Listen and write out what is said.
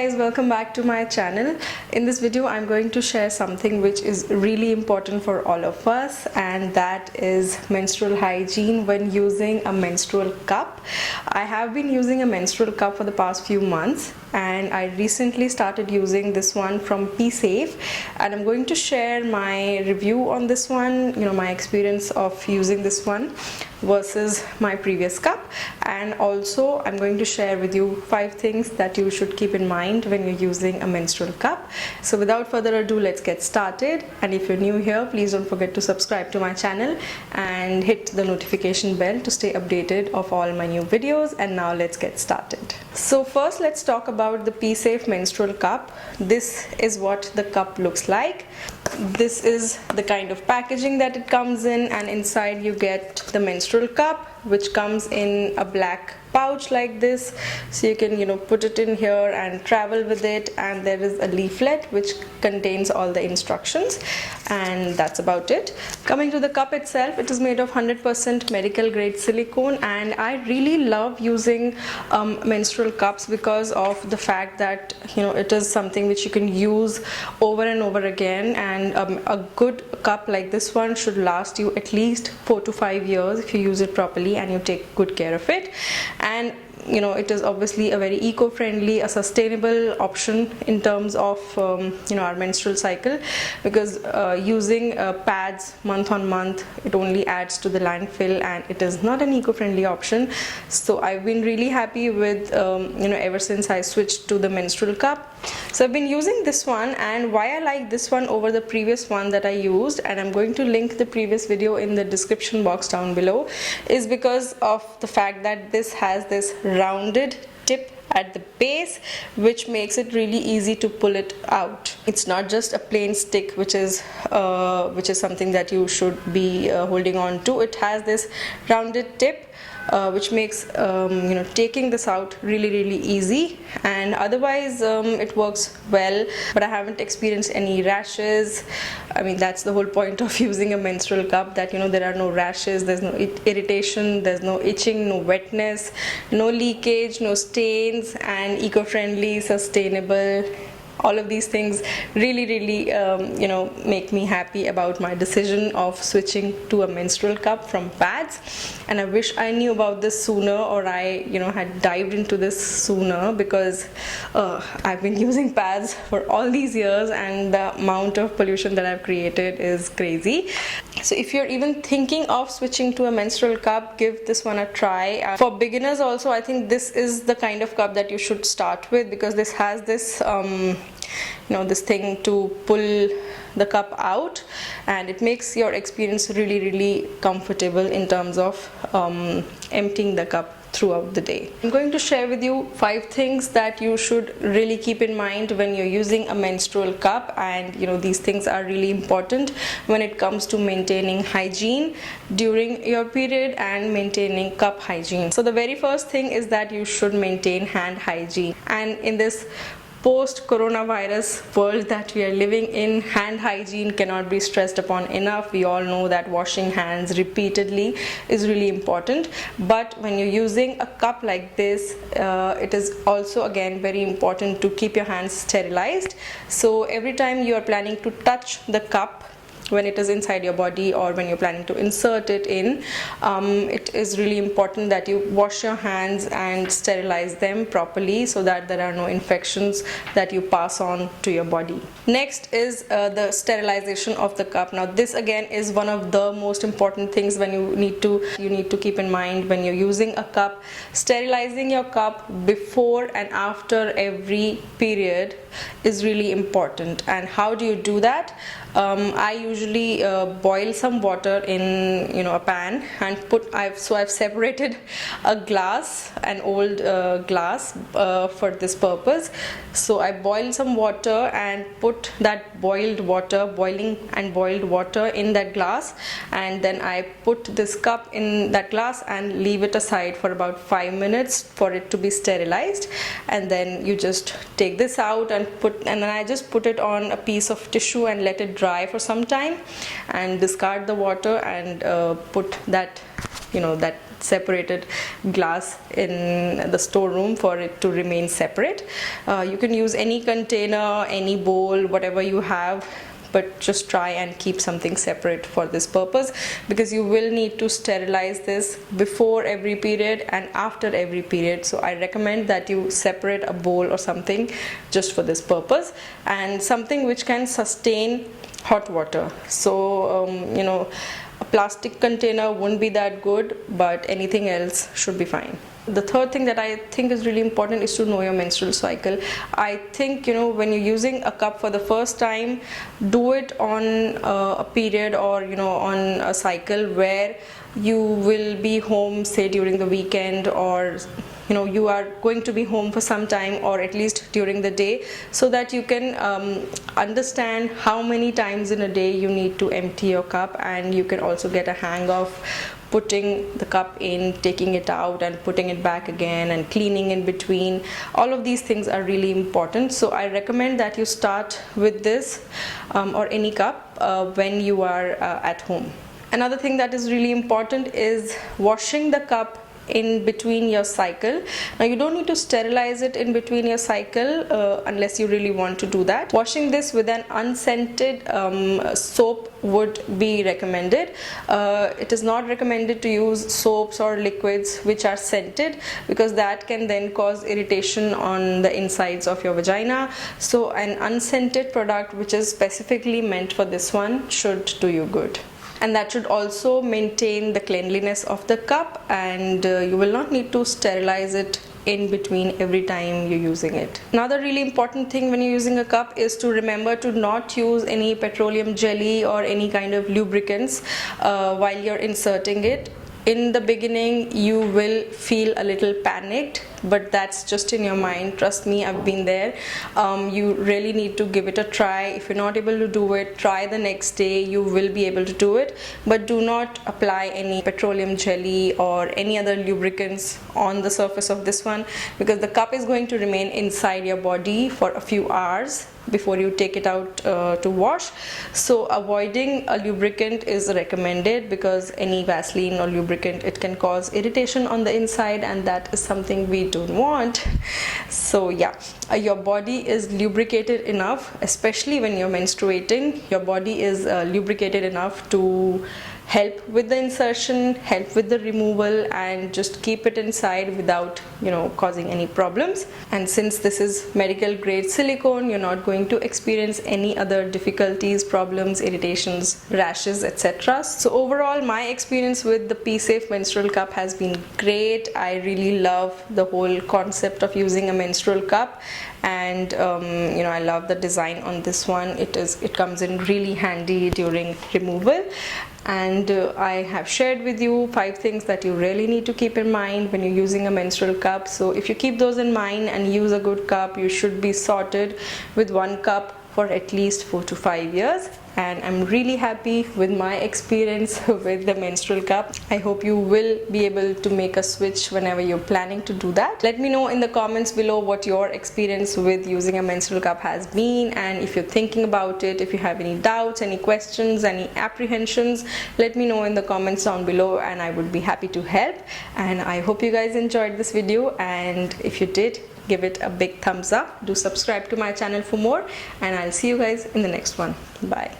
guys, welcome back to my channel. In this video I'm going to share something which is really important for all of us, and that is menstrual hygiene when using a menstrual cup. I have been using a menstrual cup for the past few months, and I recently started using this one from PSafe, and I'm going to share my review on this one, my experience of using this one versus my previous cup, and also I'm going to share with you 5 things that you should keep in mind when you're using a menstrual cup. So without further ado, let's get started. And if you're new here, please don't forget to subscribe to my channel and hit the notification bell to stay updated of all my new videos. And now let's get started. So first, let's talk about the PSafe menstrual cup. This is what the cup looks like. This is the kind of packaging that it comes in, and inside you get the menstrual cup, which comes in a black pouch like this, so you can put it in here and travel with it. And there is a leaflet which contains all the instructions, and that's about it. Coming to the cup itself, it is made of 100% medical grade silicone, and I really love using menstrual cups because of the fact that it is something which you can use over and over again, and a good cup like this one should last you at least 4 to 5 years if you use it properly and you take good care of it. And it is obviously a very eco-friendly, a sustainable option in terms of our menstrual cycle, because using pads month on month, it only adds to the landfill, and it is not an eco-friendly option. So I've been really happy with ever since I switched to the menstrual cup. So I've been using this one, and why I like this one over the previous one that I used, and I'm going to link the previous video in the description box down below, is because of the fact that this has this rounded tip at the base, which makes it really easy to pull it out. It's not just a plain stick, which is something that you should be holding on to. It has this rounded tip, which makes taking this out really easy, and otherwise it works well. But I haven't experienced any rashes. I mean, that's the whole point of using a menstrual cup, that there are no rashes, there's no irritation, there's no itching, no wetness, no leakage, no stains, and eco-friendly, sustainable. All of these things really make me happy about my decision of switching to a menstrual cup from pads. And I wish I knew about this sooner, or I had dived into this sooner, because I've been using pads for all these years, and the amount of pollution that I've created is crazy. So if you're even thinking of switching to a menstrual cup, give this one a try. For beginners also, I think this is the kind of cup that you should start with, because this has this this thing to pull the cup out, and it makes your experience really comfortable in terms of emptying the cup throughout the day. I'm going to share with you 5 things that you should really keep in mind when you're using a menstrual cup, and these things are really important when it comes to maintaining hygiene during your period and maintaining cup hygiene. So the very first thing is that you should maintain hand hygiene, and in this post-coronavirus world that we are living in, hand hygiene cannot be stressed upon enough. We all know that washing hands repeatedly is really important, but when you're using a cup like this, it is also again very important to keep your hands sterilized. So every time you are planning to touch the cup, when it is inside your body or when you're planning to insert it in, it is really important that you wash your hands and sterilize them properly, so that there are no infections that you pass on to your body. Next is the sterilization of the cup. Now this again is one of the most important things when you need to keep in mind when you're using a cup. Sterilizing your cup before and after every period is really important. And how do you do that? I usually boil some water in a pan, and I've separated a glass, an old glass for this purpose. So I boil some water and put that boiled water in that glass, and then I put this cup in that glass and leave it aside for about 5 minutes for it to be sterilized. And then you just take this out and then I just put it on a piece of tissue and let it dry for some time, and discard the water and put that that separated glass in the storeroom for it to remain separate. You can use any container, any bowl, whatever you have, but just try and keep something separate for this purpose, because you will need to sterilize this before every period and after every period. So I recommend that you separate a bowl or something just for this purpose, and something which can sustain hot water. So a plastic container wouldn't be that good, but anything else should be fine. The third thing that I think is really important is to know your menstrual cycle. I think when you're using a cup for the first time, do it on a period or on a cycle where you will be home, say during the weekend, or you are going to be home for some time, or at least during the day, so that you can understand how many times in a day you need to empty your cup, and you can also get a hang of putting the cup in, taking it out and putting it back again, and cleaning in between. All of these things are really important. So I recommend that you start with this or any cup when you are at home. Another thing that is really important is washing the cup in between your cycle. Now you don't need to sterilize it in between your cycle unless you really want to do that. Washing this with an unscented soap would be recommended. It is not recommended to use soaps or liquids which are scented, because that can then cause irritation on the insides of your vagina. So an unscented product which is specifically meant for this one should do you good. And that should also maintain the cleanliness of the cup, and you will not need to sterilize it in between every time you're using it. Another really important thing when you're using a cup is to remember to not use any petroleum jelly or any kind of lubricants while you're inserting it. In the beginning you will feel a little panicked, but that's just in your mind. Trust me, I've been there. You really need to give it a try. If you're not able to do it, try the next day. You will be able to do it, but do not apply any petroleum jelly or any other lubricants on the surface of this one, because the cup is going to remain inside your body for a few hours before you take it out to wash. So avoiding a lubricant is recommended, because any Vaseline or lubricant, it can cause irritation on the inside, and that is something we don't want. So yeah, your body is lubricated enough, especially when you're menstruating. Your body is lubricated enough to help with the insertion, help with the removal, and just keep it inside without causing any problems. And since this is medical grade silicone, you're not going to experience any other difficulties, problems, irritations, rashes, etc. So overall, my experience with the P-Safe menstrual cup has been great. I really love the whole concept of using a menstrual cup, and I love the design on this one. It comes in really handy during removal. And I have shared with you 5 things that you really need to keep in mind when you're using a menstrual cup. So if you keep those in mind and use a good cup, you should be sorted with one cup for at least 4 to 5 years. And I'm really happy with my experience with the menstrual cup. I hope you will be able to make a switch whenever you're planning to do that. Let me know in the comments below what your experience with using a menstrual cup has been, and if you're thinking about it, if you have any doubts, any questions, any apprehensions, let me know in the comments down below, and I would be happy to help. And I hope you guys enjoyed this video, and if you did, give it a big thumbs up. Do subscribe to my channel for more, and I'll see you guys in the next one. Bye.